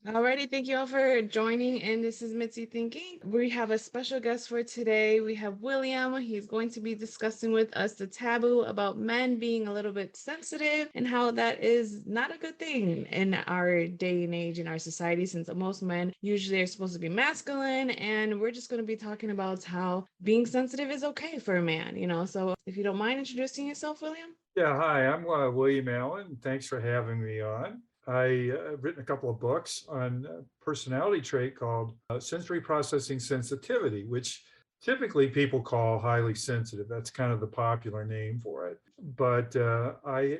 Alrighty, thank you all for joining. And this is Mitzi Thinking. We have a special guest for today. We have William. He's going to be discussing with us the taboo about men being a little bit sensitive and how that is not a good thing in our day and age in our society, since most men usually are supposed to be masculine. And we're just going to be talking about how being sensitive is okay for a man. So if you don't mind introducing yourself, William. Yeah, hi, I'm William Allen. Thanks for having me on. I've written a couple of books on a personality trait called sensory processing sensitivity, which typically people call highly sensitive. That's kind of the popular name for it. But I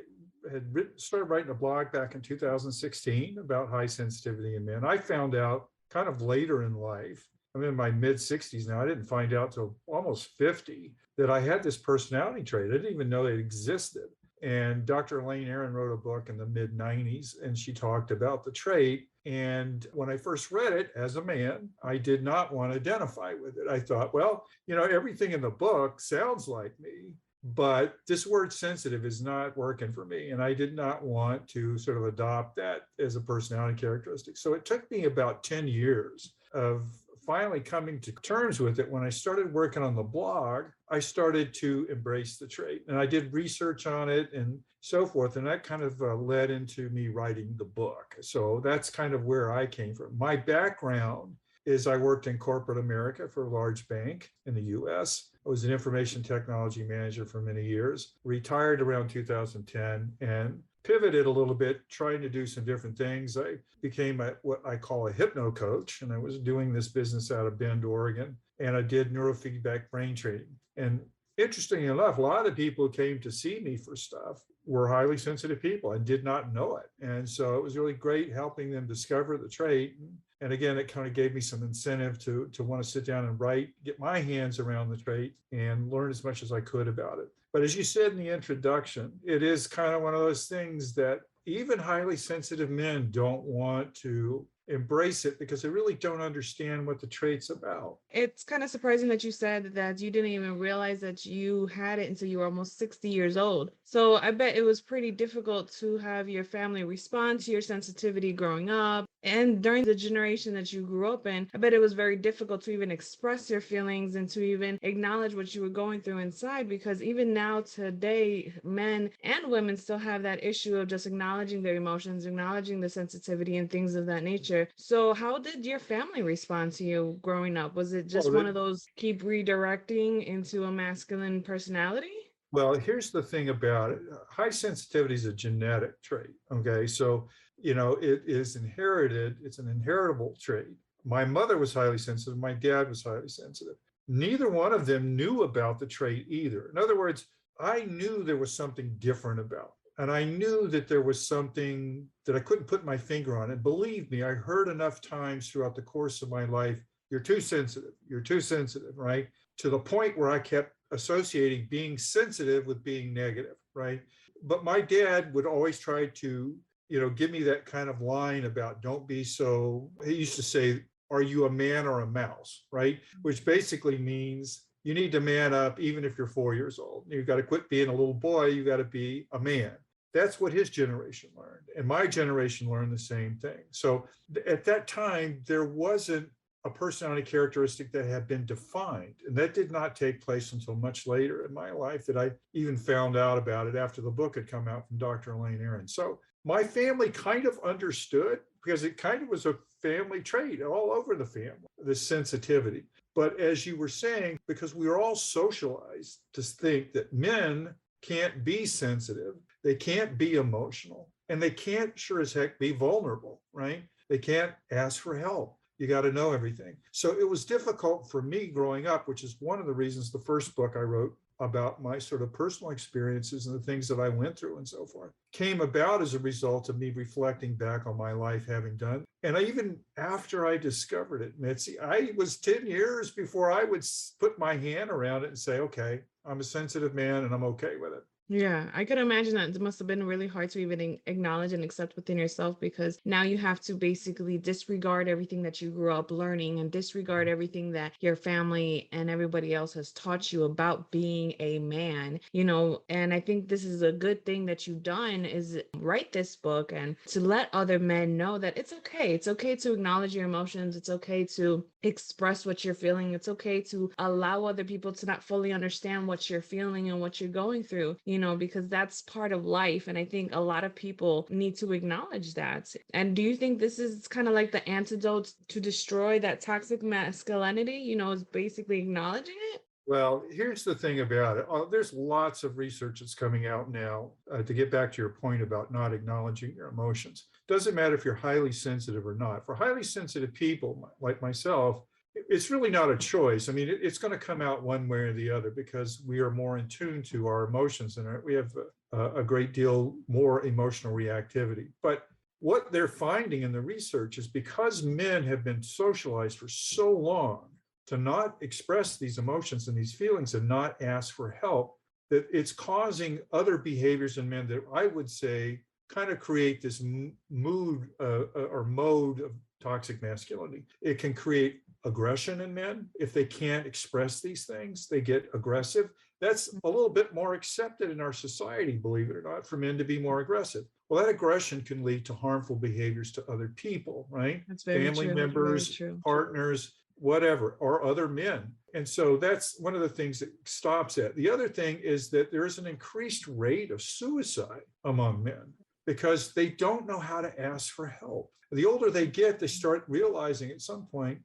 had started writing a blog back in 2016 about high sensitivity in men. I found out kind of later in life. I'm in my mid 60s now. I didn't find out till almost 50 that I had this personality trait. I didn't even know it existed. And Dr. Elaine Aron wrote a book in the mid 90s, and she talked about the trait. And when I first read it as a man, I did not want to identify with it. I thought, well, everything in the book sounds like me, but this word sensitive is not working for me. And I did not want to sort of adopt that as a personality characteristic. So it took me about 10 years of finally coming to terms with it. When I started working on the blog, I started to embrace the trait, and I did research on it and so forth. And that kind of led into me writing the book. So that's kind of where I came from. My background is I worked in corporate America for a large bank in the US. I was an information technology manager for many years, retired around 2010, and pivoted a little bit, trying to do some different things. I became what I call a hypno coach, and I was doing this business out of Bend, Oregon, and I did neurofeedback brain training. And interestingly enough, a lot of the people who came to see me for stuff were highly sensitive people and did not know it. And so it was really great helping them discover the trait. And again, it kind of gave me some incentive to want to sit down and write, get my hands around the trait and learn as much as I could about it. But as you said in the introduction, it is kind of one of those things that even highly sensitive men don't want to embrace it because they really don't understand what the trait's about. It's kind of surprising that you said that you didn't even realize that you had it until you were almost 60 years old. So I bet it was pretty difficult to have your family respond to your sensitivity growing up. And during the generation that you grew up in, I bet it was very difficult to even express your feelings and to even acknowledge what you were going through inside, because even now today, men and women still have that issue of just acknowledging their emotions, acknowledging the sensitivity and things of that nature. So how did your family respond to you growing up? Was it just Well, one of those keep redirecting into a masculine personality? Well, here's the thing about it. High sensitivity is a genetic trait. Okay. So, it is inherited. It's an inheritable trait. My mother was highly sensitive. My dad was highly sensitive. Neither one of them knew about the trait either. In other words, I knew there was something different about it. And I knew that there was something that I couldn't put my finger on. And believe me, I heard enough times throughout the course of my life, you're too sensitive. You're too sensitive, right? To the point where I kept associating being sensitive with being negative, right? But my dad would always try to, give me that kind of line about don't be so, he used to say, are you a man or a mouse, right? Which basically means you need to man up even if you're 4 years old. You've got to quit being a little boy, you got to be a man. That's what his generation learned. And my generation learned the same thing. So at that time, there wasn't a personality characteristic that had been defined. And that did not take place until much later in my life, that I even found out about it after the book had come out from Dr. Elaine Aron. So my family kind of understood, because it kind of was a family trait all over the family, this sensitivity. But as you were saying, because we were all socialized to think that men can't be sensitive, they can't be emotional, and they can't sure as heck be vulnerable, right? They can't ask for help. You got to know everything. So it was difficult for me growing up, which is one of the reasons the first book I wrote about my sort of personal experiences and the things that I went through and so forth came about as a result of me reflecting back on my life having done. And even after I discovered it, Mitzi, I was 10 years before I would put my hand around it and say, okay, I'm a sensitive man and I'm okay with it. Yeah, I could imagine that it must have been really hard to even acknowledge and accept within yourself, because now you have to basically disregard everything that you grew up learning and disregard everything that your family and everybody else has taught you about being a man, and I think this is a good thing that you've done, is write this book and to let other men know that it's okay. It's okay to acknowledge your emotions. It's okay to express what you're feeling. It's okay to allow other people to not fully understand what you're feeling and what you're going through, because that's part of life. And I think a lot of people need to acknowledge that. And do you think this is kind of like the antidote to destroy that toxic masculinity, is basically acknowledging it? Well, here's the thing about it. There's lots of research that's coming out now, to get back to your point about not acknowledging your emotions. Doesn't matter if you're highly sensitive or not. For highly sensitive people like myself, it's really not a choice. I mean, it's going to come out one way or the other because we are more in tune to our emotions, and we have a great deal more emotional reactivity. But what they're finding in the research is because men have been socialized for so long to not express these emotions and these feelings and not ask for help, that it's causing other behaviors in men that I would say kind of create this mood or mode of toxic masculinity. It can create aggression in men. If they can't express these things, they get aggressive. That's a little bit more accepted in our society, believe it or not, for men to be more aggressive. Well, that aggression can lead to harmful behaviors to other people, right? That's very Family true. Very members, true. partners, whatever, or other men. And so that's one of the things that stops it. The other thing is that there is an increased rate of suicide among men because they don't know how to ask for help. The older they get, they start realizing at some point,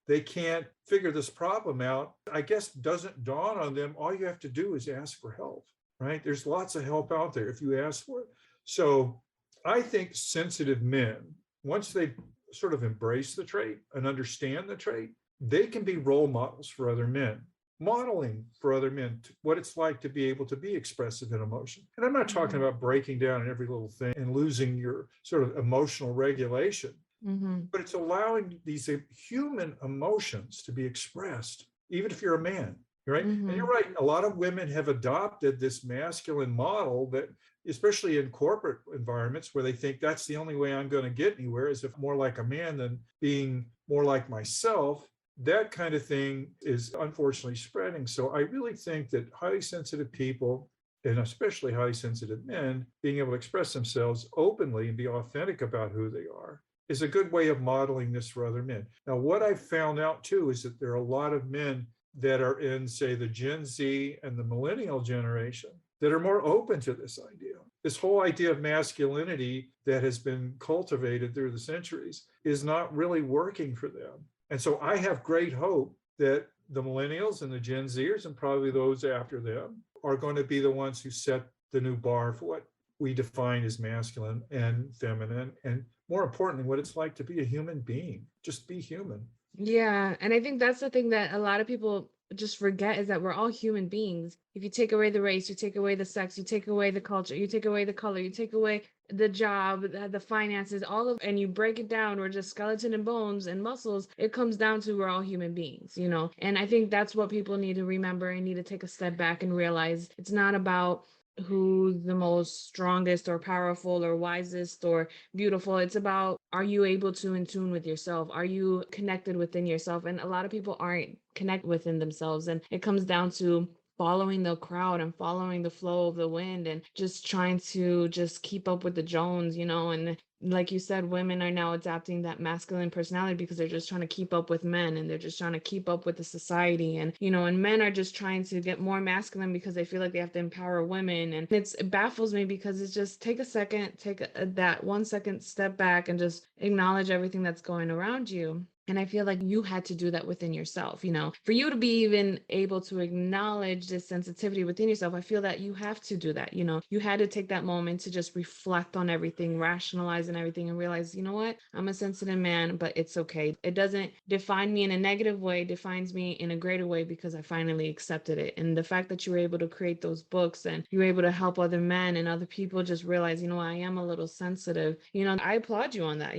they can't figure this problem out. I guess doesn't dawn on them, all you have to do is ask for help, right? There's lots of help out there if you ask for it. So I think sensitive men, once they sort of embrace the trait and understand the trait, they can be role models for other men, modeling for other men what it's like to be able to be expressive in emotion. And I'm not talking about breaking down in every little thing and losing your sort of emotional regulation, Mm-hmm. but it's allowing these human emotions to be expressed, even if you're a man, right? And Mm-hmm. you're right, a lot of women have adopted this masculine model that, especially in corporate environments where they think that's the only way I'm going to get anywhere, is if more like a man than being more like myself. That kind of thing is unfortunately spreading. So I really think that highly sensitive people, and especially highly sensitive men, being able to express themselves openly and be authentic about who they are is a good way of modeling this for other men. Now, what I've found out too is that there are a lot of men that are in, say, the Gen Z and the millennial generation that are more open to this idea. This whole idea of masculinity that has been cultivated through the centuries is not really working for them. And so I have great hope that the millennials and the Gen Zers, and probably those after them, are going to be the ones who set the new bar for what we define as masculine and feminine, and more importantly, what it's like to be a human being. Just be human. Yeah, and I think that's the thing that a lot of people just forget, is that we're all human beings. If you take away the race, you take away the sex, you take away the culture, you take away the color, you take away the job, the finances, all of, and you break it down, we're just skeleton and bones and muscles. It comes down to we're all human beings. And I think that's what people need to remember and need to take a step back and realize it's not about who's the most strongest or powerful or wisest or beautiful. It's about, are you able to in tune with yourself? Are you connected within yourself? And a lot of people aren't connected within themselves. And it comes down to following the crowd and following the flow of the wind and just trying to just keep up with the Jones. And like you said, women are now adapting that masculine personality because they're just trying to keep up with men, and they're just trying to keep up with the society. And men are just trying to get more masculine because they feel like they have to empower women. And it baffles me because it's just, take a second, take that 1 second step back and just acknowledge everything that's going around you. And I feel like you had to do that within yourself, for you to be even able to acknowledge this sensitivity within yourself. I feel that you have to do that. You had to take that moment to just reflect on everything, rationalize and everything, and realize, you know what, I'm a sensitive man, but it's okay. It doesn't define me in a negative way, it defines me in a greater way because I finally accepted it. And the fact that you were able to create those books and you were able to help other men and other people just realize, I am a little sensitive. I applaud you on that.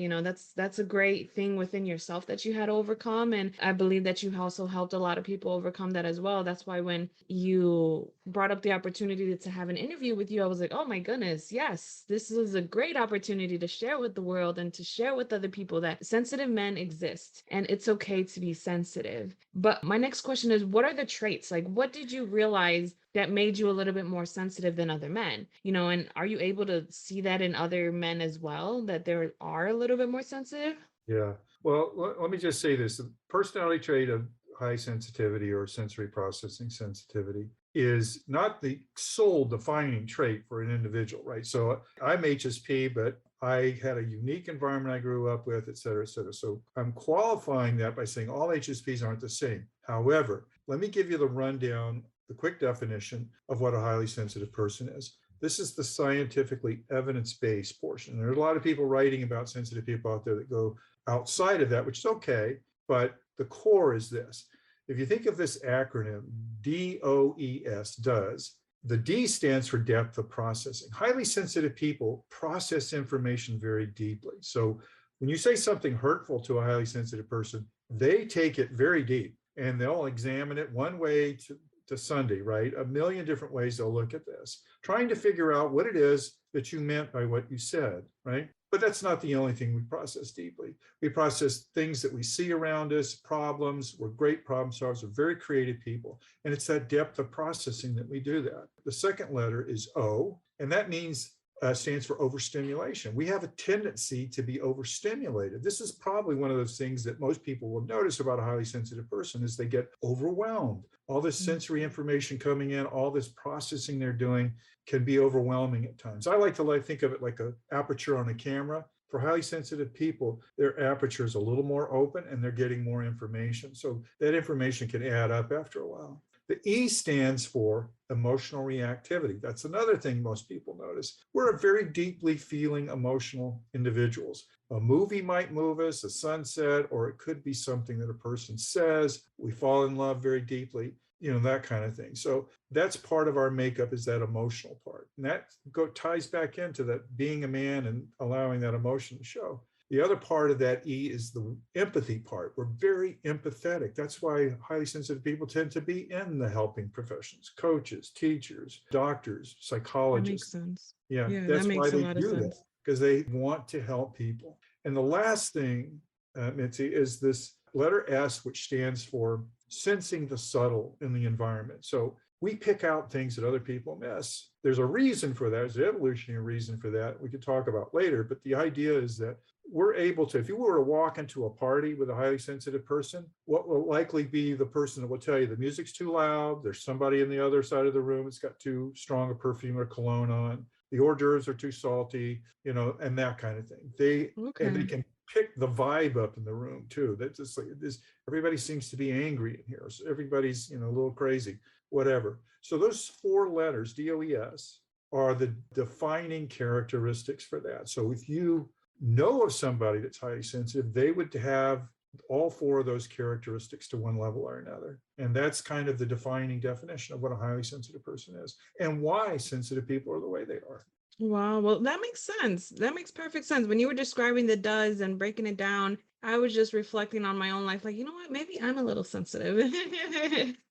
That's a great thing within yourself that that you had to overcome. And I believe that you also helped a lot of people overcome that as well. That's why when you brought up the opportunity to have an interview with you, I was like, oh my goodness, yes, this is a great opportunity to share with the world and to share with other people that sensitive men exist and it's okay to be sensitive. But my next question is, what are the traits? Like, what did you realize that made you a little bit more sensitive than other men? And are you able to see that in other men as well, that they are a little bit more sensitive? Yeah. Well, let me just say this. The personality trait of high sensitivity or sensory processing sensitivity is not the sole defining trait for an individual, right? So I'm HSP, but I had a unique environment I grew up with, et cetera, et cetera. So I'm qualifying that by saying all HSPs aren't the same. However, let me give you the rundown, the quick definition of what a highly sensitive person is. This is the scientifically evidence-based portion. There are a lot of people writing about sensitive people out there that go outside of that, which is okay, but the core is this. If you think of this acronym, DOES, does, the D stands for depth of processing. Highly sensitive people process information very deeply. So when you say something hurtful to a highly sensitive person, they take it very deep and they'll examine it one way to Sunday, right? A million different ways they'll look at this, trying to figure out what it is that you meant by what you said, right? But that's not the only thing we process deeply. We process things that we see around us, problems. We're great problem solvers. We're very creative people. And it's that depth of processing that we do that. The second letter is O, and that means stands for overstimulation. We have a tendency to be overstimulated. This is probably one of those things that most people will notice about a highly sensitive person is they get overwhelmed. All this sensory information coming in, all this processing they're doing can be overwhelming at times. I like to think of it like an aperture on a camera. For highly sensitive people, their aperture is a little more open and they're getting more information. So that information can add up after a while. The E stands for emotional reactivity. That's another thing most people notice. We're a very deeply feeling emotional individuals. A movie might move us, a sunset, or it could be something that a person says. We fall in love very deeply, that kind of thing. So that's part of our makeup, is that emotional part. And that ties back into that being a man and allowing that emotion to show. The other part of that E is the empathy part. We're very empathetic. That's why highly sensitive people tend to be in the helping professions, coaches, teachers, doctors, That makes psychologists. sense. Yeah, Yeah, that that's why makes a they lot of do that, sense. because they want to help people. And the last thing, Mitzi, is this letter S, which stands for sensing the subtle in the environment. So we pick out things that other people miss. There's a reason for that. There's an evolutionary reason for that we could talk about later. But the idea is that we're able to, if you were to walk into a party with a highly sensitive person, what will likely be the person that will tell you the music's too loud, there's somebody in the other side of the room, it's got too strong a perfume or cologne on, the hors d'oeuvres are too salty, and that kind of thing. And they Okay. can pick the vibe up in the room too. That's just like this, everybody seems to be angry in here. So everybody's, a little crazy, whatever. So those four letters, DOES, are the defining characteristics for that. So if you know of somebody that's highly sensitive, they would have all four of those characteristics to one level or another. And that's kind of the defining definition of what a highly sensitive person is and why sensitive people are the way they are. Wow. Well, that makes sense. That makes perfect sense. When you were describing the does and breaking it down, I was just reflecting on my own life. Like, you know what? Maybe I'm a little sensitive.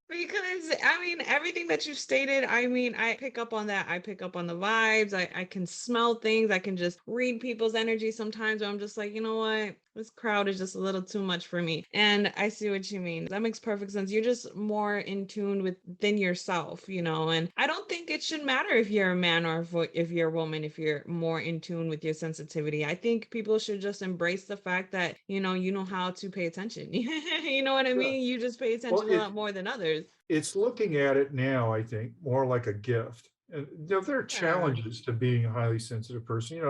Because everything that you stated, I pick up on that. I pick up on the vibes. I can smell things. I can just read people's energy sometimes where I'm just like, you know what? This crowd is just a little too much for me. And I see what you mean. That makes perfect sense. You're just more in tune within yourself, and I don't think it should matter if you're a man or if you're a woman, if you're more in tune with your sensitivity. I think people should just embrace the fact that, you know how to pay attention. You know what I Yeah. mean? You just pay Well, attention a lot more than others. it's looking at it now, I think, more like a gift. And there are Yeah. challenges to being a highly sensitive person.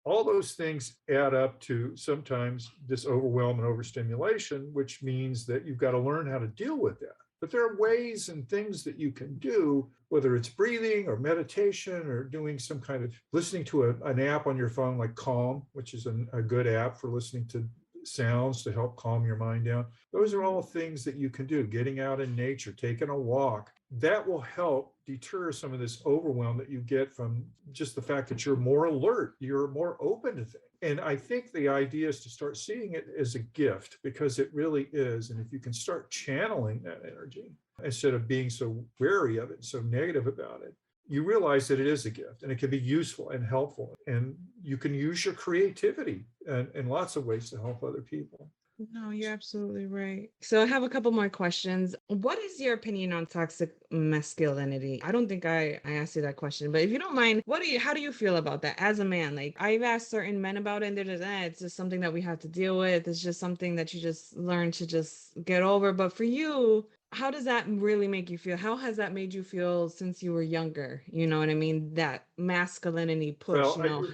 All those things add up to sometimes this overwhelm and overstimulation, which means that you've got to learn how to deal with that. But there are ways and things that you can do, whether it's breathing or meditation or doing some kind of listening to an app on your phone like Calm, which is a good app for listening to sounds to help calm your mind down. Those are all things that you can do. Getting out in nature, taking a walk, that will help deter some of this overwhelm that you get from just the fact that you're more alert, you're more open to things. And I think the idea is to start seeing it as a gift, because it really is. And if you can start channeling that energy instead of being so wary of it, so negative about it, you realize that it is a gift and it can be useful and helpful. And you can use your creativity in lots of ways to help other people. No, you're absolutely right. So I have a couple more questions. What is your opinion on toxic masculinity? I don't think I asked you that question, but if you don't mind, how do you feel about that as a man? Like I've asked certain men about it and they're just, it's just something that we have to deal with. It's just something that you just learn to just get over. But for you, how does that really make you feel? How has that made you feel since you were younger? You know what I mean? That masculinity push, Well,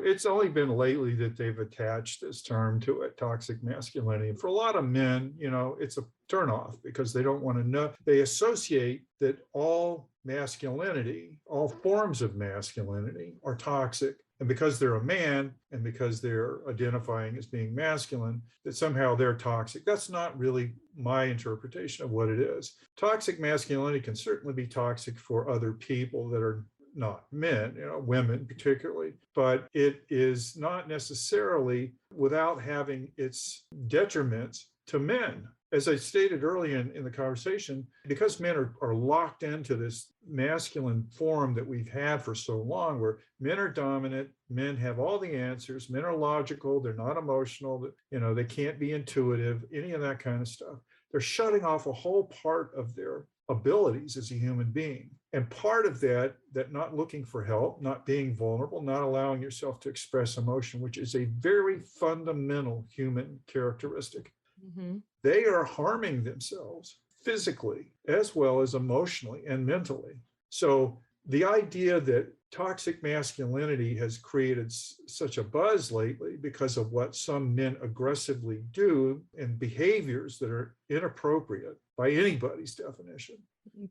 it's only been lately that they've attached this term to it, toxic masculinity. And for a lot of men, it's a turnoff because they don't want to know. They associate that all masculinity, all forms of masculinity are toxic. And because they're a man and because they're identifying as being masculine, that somehow they're toxic. That's not really my interpretation of what it is. Toxic masculinity can certainly be toxic for other people that are not men, women particularly, but it is not necessarily without having its detriments to men. As I stated earlier in the conversation, because men are locked into this masculine form that we've had for so long, where men are dominant, men have all the answers, men are logical, they're not emotional, they can't be intuitive, any of that kind of stuff. They're shutting off a whole part of their abilities as a human being. And part of that not looking for help, not being vulnerable, not allowing yourself to express emotion, which is a very fundamental human characteristic. Mm-hmm. They are harming themselves physically as well as emotionally and mentally. So the idea that toxic masculinity has created such a buzz lately because of what some men aggressively do and behaviors that are inappropriate by anybody's definition.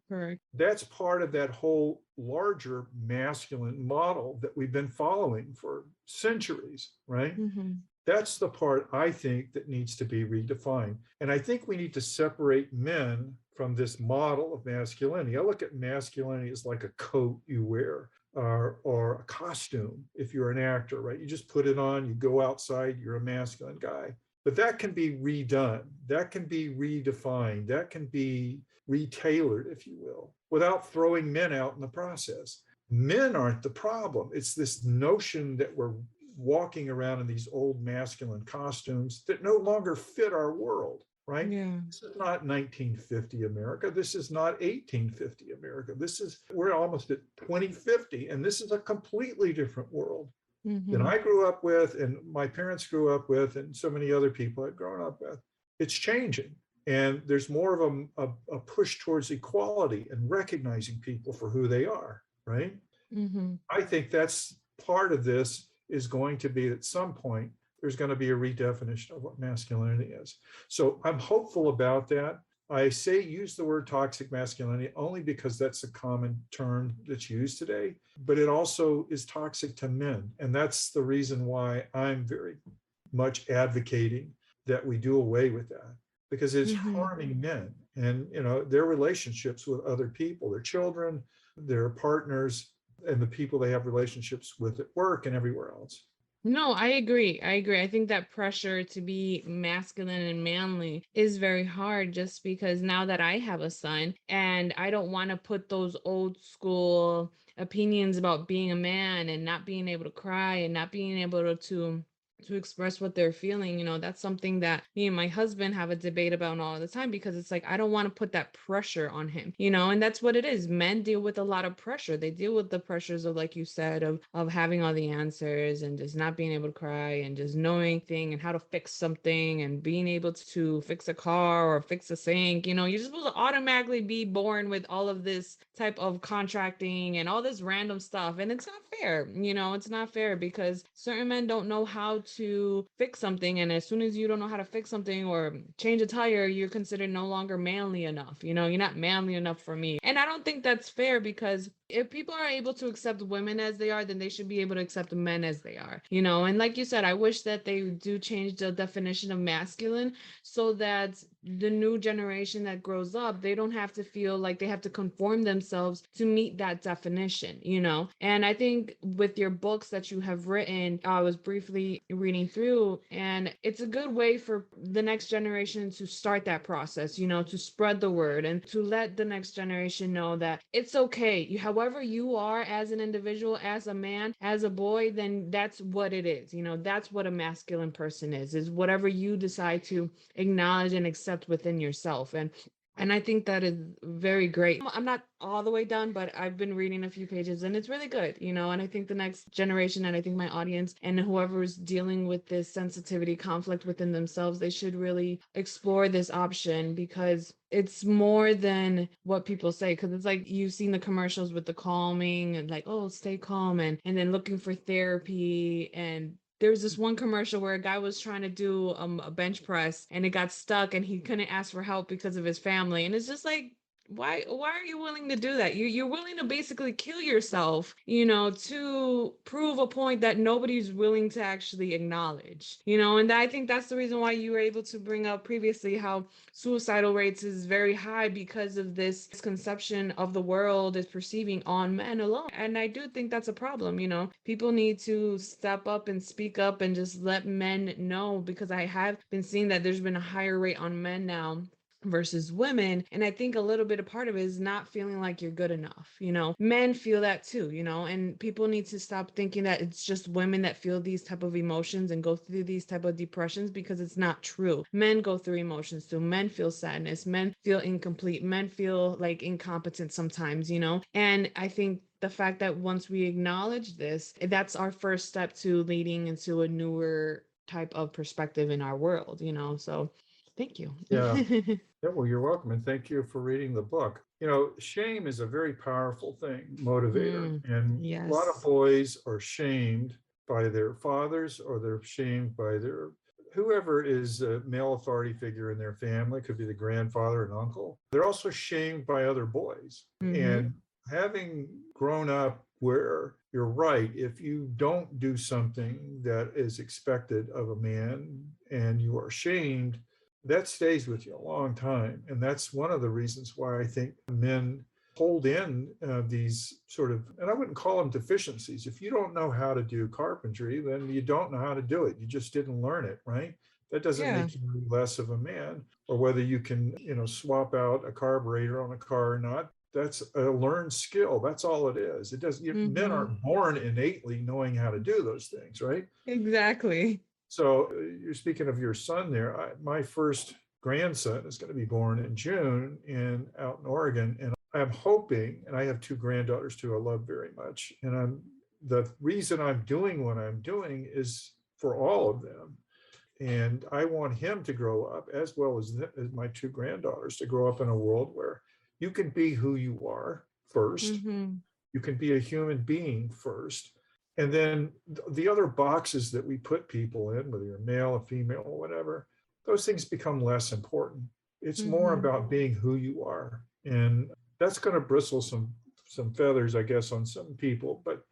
Correct. That's part of that whole larger masculine model that we've been following for centuries, right? Mm-hmm. That's the part I think that needs to be redefined. And I think we need to separate men from this model of masculinity. I look at masculinity as like a coat you wear or a costume if you're an actor, right? You just put it on, you go outside, you're a masculine guy. But that can be redone, that can be redefined, that can be retailored, if you will, without throwing men out in the process. Men aren't the problem. It's this notion that we're walking around in these old masculine costumes that no longer fit our world, right? Yeah. This is not 1950 America. This is not 1850 America. We're almost at 2050, and this is a completely different world than I grew up with, and my parents grew up with, and so many other people I've grown up with. It's changing. And there's more of a push towards equality and recognizing people for who they are, right? Mm-hmm. I think that's part of this is going to be at some point, there's going to be a redefinition of what masculinity is. So I'm hopeful about that. I say use the word toxic masculinity only because that's a common term that's used today, but it also is toxic to men. And that's the reason why I'm very much advocating that we do away with that, because it's harming men and their relationships with other people, their children, their partners, and the people they have relationships with at work and everywhere else. No, I agree. I think that pressure to be masculine and manly is very hard just because now that I have a son and I don't want to put those old school opinions about being a man and not being able to cry and not being able to express what they're feeling, that's something that me and my husband have a debate about all the time because it's like I don't want to put that pressure on him, and that's what it is. Men deal with a lot of pressure. They deal with the pressures of, like you said, of having all the answers and just not being able to cry and just knowing thing and how to fix something and being able to fix a car or fix a sink. You're just supposed to automatically be born with all of this type of contracting and all this random stuff, and it's not fair. It's not fair because certain men don't know how to fix something, and as soon as you don't know how to fix something or change a tire, you're considered no longer manly enough. You're not manly enough for me, and I don't think that's fair because if people are able to accept women as they are, then they should be able to accept men as they are, you know. And like you said, I wish that they do change the definition of masculine so that the new generation that grows up, they don't have to feel like they have to conform themselves to meet that definition, you know. And I think with your books that you have written, I was briefly reading through, and it's a good way for the next generation to start that process, you know, to spread the word and to let the next generation know that it's okay. However you are as an individual, as a man, as a boy, then that's what it is. You know, that's what a masculine person is whatever you decide to acknowledge and accept within yourself. And I think that is very great. I'm not all the way done, but I've been reading a few pages and it's really good, you know. And I think the next generation, and I think my audience and whoever's dealing with this sensitivity conflict within themselves, they should really explore this option because it's more than what people say. Because it's like you've seen the commercials with the calming and like, oh, stay calm, and then looking for therapy. And there was this one commercial where a guy was trying to do a bench press and it got stuck and he couldn't ask for help because of his family. And it's just like, why are you willing to do that? You're willing to basically kill yourself, you know, to prove a point that nobody's willing to actually acknowledge, you know. And I think that's the reason why you were able to bring up previously how suicidal rates is very high because of this conception of the world is perceiving on men alone. And I do think that's a problem, you know. People need to step up and speak up and just let men know, because I have been seeing that there's been a higher rate on men now versus women. And I think a little bit of part of it is not feeling like you're good enough. You know, men feel that too, you know, and people need to stop thinking that it's just women that feel these type of emotions and go through these type of depressions, because it's not true. Men go through emotions too. Men feel sadness. Men feel incomplete. Men feel like incompetent sometimes, you know. And I think the fact that once we acknowledge this, that's our first step to leading into a newer type of perspective in our world, you know. So thank you. Yeah. Yeah, well, you're welcome. And thank you for reading the book. You know, shame is a very powerful thing, motivator. And a lot of Yes. boys are shamed by their fathers, or they're shamed by their whoever is a male authority figure in their family. It could be the grandfather and uncle. They're also shamed by other boys. Mm-hmm. And having grown up where you're right, if you don't do something that is expected of a man and you are shamed, that stays with you a long time. And that's one of the reasons why I think men hold in these sort of, and I wouldn't call them deficiencies. If you don't know how to do carpentry, then you don't know how to do it. You just didn't learn it, right? That doesn't Yeah. make you less of a man. Or whether you can, you know, swap out a carburetor on a car or not. That's a learned skill. That's all it is. It doesn't. Men Mm-hmm. aren't born innately knowing how to do those things, right? Exactly. So you're speaking of your son there. My first grandson is going to be born in June out in Oregon, and I'm hoping, and I have two granddaughters too, I love very much. And the reason I'm doing what I'm doing is for all of them. And I want him to grow up, as well as my two granddaughters, to grow up in a world where you can be who you are first. Mm-hmm. You can be a human being first. And then the other boxes that we put people in, whether you're male or female or whatever, those things become less important. It's more Mm-hmm. about being who you are. And that's going to bristle some feathers, I guess, on some people, but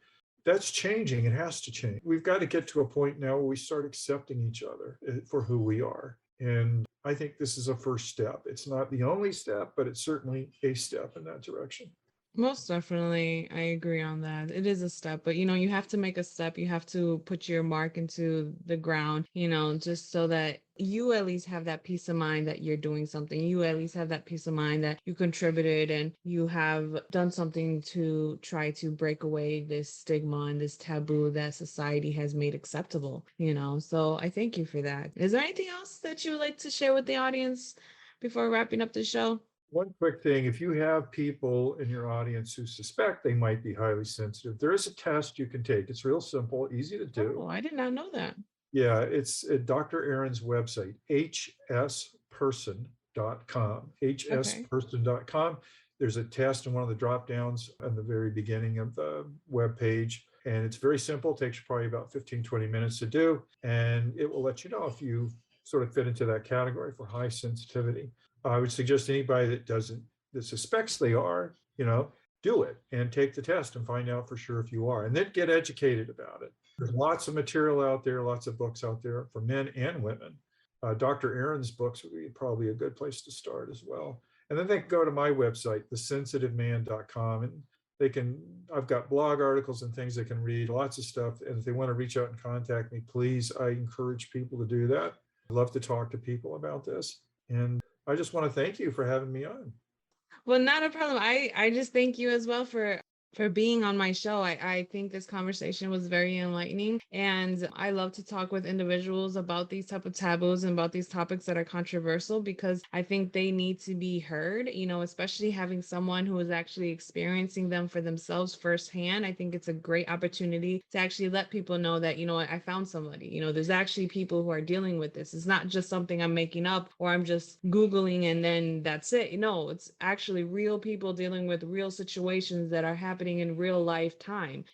that's changing. It has to change. We've got to get to a point now where we start accepting each other for who we are. And I think this is a first step. It's not the only step, but it's certainly a step in that direction. Most definitely, I agree on that. It is a step, but you know, you have to make a step. You have to put your mark into the ground, you know, just so that you at least have that peace of mind that you're doing something. You at least have that peace of mind that you contributed and you have done something to try to break away this stigma and this taboo that society has made acceptable, you know. So I thank you for that. Is there anything else that you would like to share with the audience before wrapping up the show? One quick thing, if you have people in your audience who suspect they might be highly sensitive, there is a test you can take. It's real simple, easy to do. Oh, I did not know that. Yeah, it's at Dr. Aaron's website, hsperson.com, Okay. hsperson.com. There's a test in one of the drop downs at the very beginning of the web page. And it's very simple, it takes you probably about 15, 20 minutes to do. And it will let you know if you sort of fit into that category for high sensitivity. I would suggest anybody that suspects they are, you know, do it and take the test and find out for sure if you are, and then get educated about it. There's lots of material out there, lots of books out there for men and women. Dr. Aaron's books would be probably a good place to start as well. And then they can go to my website, thesensitiveman.com, and they can, I've got blog articles and things they can read, lots of stuff. And if they want to reach out and contact me, please, I encourage people to do that. I love to talk to people about this. And I just want to thank you for having me on. Well, not a problem. I just thank you as well for being on my show. I think this conversation was very enlightening, and I love to talk with individuals about these type of taboos and about these topics that are controversial, because I think they need to be heard, especially having someone who is actually experiencing them for themselves firsthand. I think it's a great opportunity to actually let people know that, I found somebody, there's actually people who are dealing with this. It's not just something I'm making up or I'm just Googling and then that's it. It's actually real people dealing with real situations that are happening in real life time,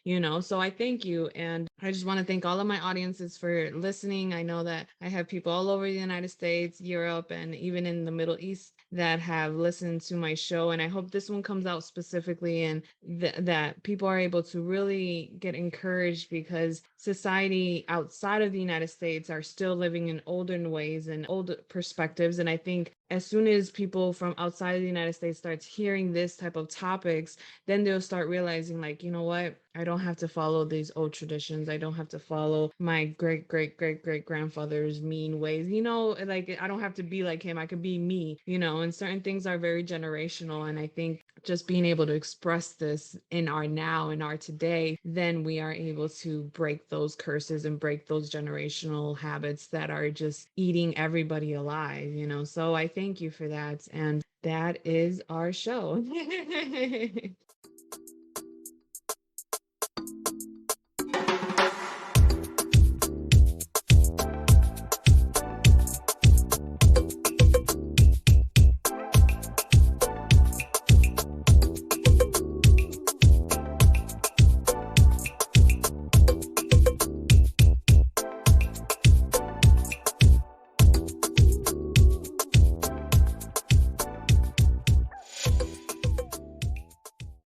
so I thank you. And I just want to thank all of my audiences for listening. I know that I have people all over the United States, Europe, and even in the Middle East that have listened to my show. And I hope this one comes out specifically, and that people are able to really get encouraged, because society outside of the United States are still living in older ways and old perspectives. And I think as soon as people from outside of the United States starts hearing this type of topics, then they'll start realizing, like, you know what? I don't have to follow these old traditions. I don't have to follow my great, great, great, great grandfather's mean ways. Like, I don't have to be like him. I could be me, and certain things are very generational. And I think just being able to express this in our now, in our today, then we are able to break those curses and break those generational habits that are just eating everybody alive, So I thank you for that. And that is our show.